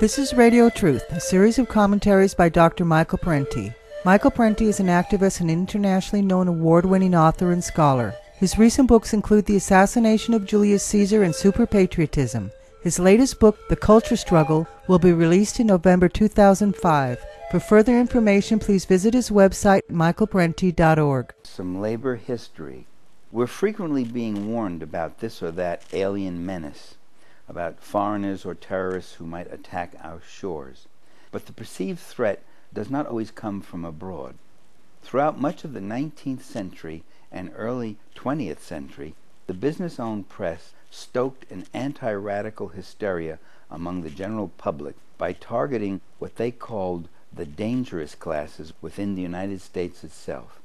This is Radio Truth, a series of commentaries by Dr. Michael Parenti. Michael Parenti is an activist and internationally known award-winning author and scholar. His recent books include The Assassination of Julius Caesar and Super-Patriotism. His latest book, The Culture Struggle, will be released in November 2005. For further information, please visit his website, michaelparenti.org. Some labor history. We're frequently being warned about this or that alien menace, about foreigners or terrorists who might attack our shores. But the perceived threat does not always come from abroad. Throughout much of the 19th century and early 20th century, the business-owned press stoked an anti-radical hysteria among the general public by targeting what they called the dangerous classes within the United States itself.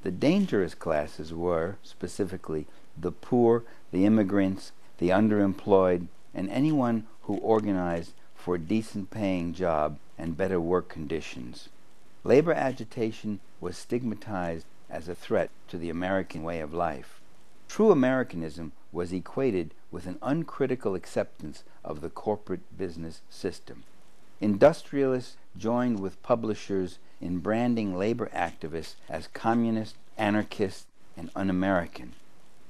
The dangerous classes were, specifically, the poor, the immigrants, the underemployed, and anyone who organized for a decent paying job and better work conditions. Labor agitation was stigmatized as a threat to the American way of life. True Americanism was equated with an uncritical acceptance of the corporate business system. Industrialists joined with publishers in branding labor activists as communist, anarchist, and un-American.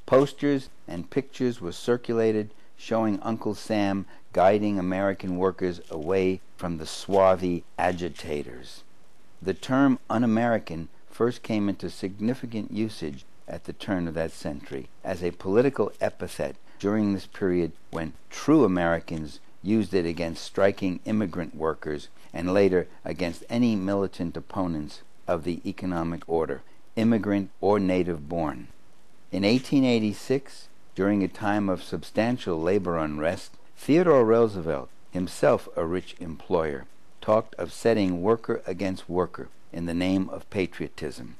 Posters and pictures were circulated showing Uncle Sam guiding American workers away from the swarthy agitators. The term un-American first came into significant usage at the turn of that century as a political epithet during this period when true Americans used it against striking immigrant workers and later against any militant opponents of the economic order, immigrant or native-born. In 1886, during a time of substantial labor unrest, Theodore Roosevelt, himself a rich employer, talked of setting worker against worker in the name of patriotism.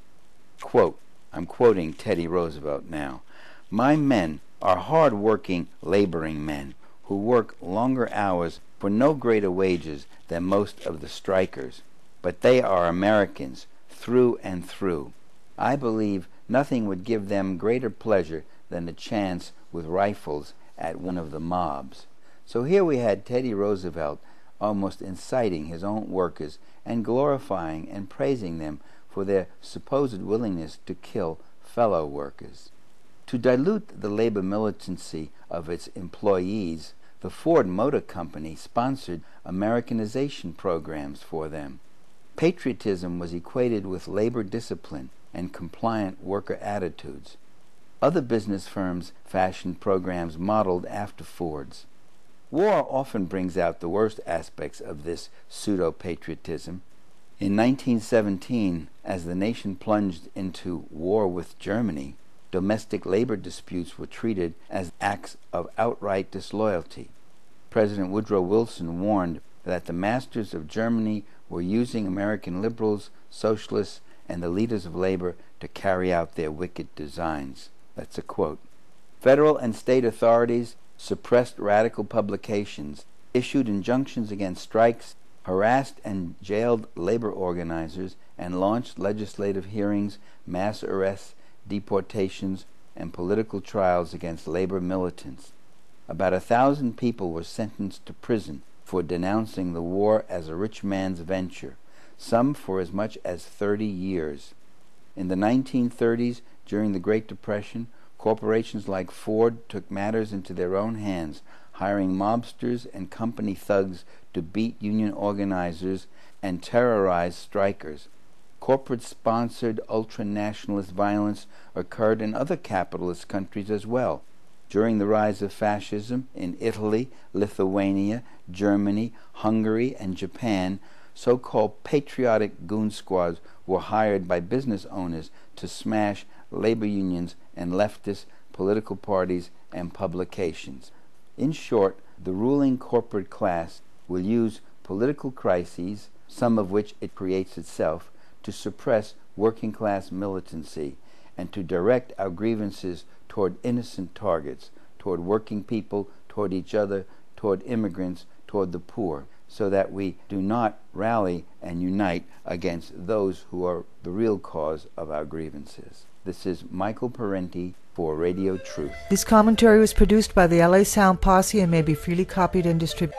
Quote, I'm quoting Teddy Roosevelt now, "My men are hard-working, laboring men who work longer hours for no greater wages than most of the strikers, but they are Americans through and through. I believe nothing would give them greater pleasure than a chance with rifles at one of the mobs." So here we had Teddy Roosevelt almost inciting his own workers and glorifying and praising them for their supposed willingness to kill fellow workers. To dilute the labor militancy of its employees, the Ford Motor Company sponsored Americanization programs for them. Patriotism was equated with labor discipline and compliant worker attitudes. Other business firms fashioned programs modeled after Ford's. War often brings out the worst aspects of this pseudo-patriotism. In 1917, as the nation plunged into war with Germany, domestic labor disputes were treated as acts of outright disloyalty. President Woodrow Wilson warned that the masters of Germany were using American liberals, socialists, and the leaders of labor to carry out their wicked designs. That's a quote. Federal and state authorities suppressed radical publications, issued injunctions against strikes, harassed and jailed labor organizers, and launched legislative hearings, mass arrests, deportations, and political trials against labor militants. About 1,000 people were sentenced to prison for denouncing the war as a rich man's venture, some for as much as 30 years. In the 1930s, during the Great Depression, corporations like Ford took matters into their own hands, hiring mobsters and company thugs to beat union organizers and terrorize strikers. Corporate-sponsored ultra-nationalist violence occurred in other capitalist countries as well. During the rise of fascism in Italy, Lithuania, Germany, Hungary, and Japan, so-called patriotic goon squads were hired by business owners to smash labor unions and leftist political parties and publications. In short, the ruling corporate class will use political crises, some of which it creates itself, to suppress working-class militancy and to direct our grievances toward innocent targets, toward working people, toward each other, toward immigrants, toward the poor, so that we do not rally and unite against those who are the real cause of our grievances. This is Michael Parenti for Radio Truth. This commentary was produced by the LA Sound Posse and may be freely copied and distributed.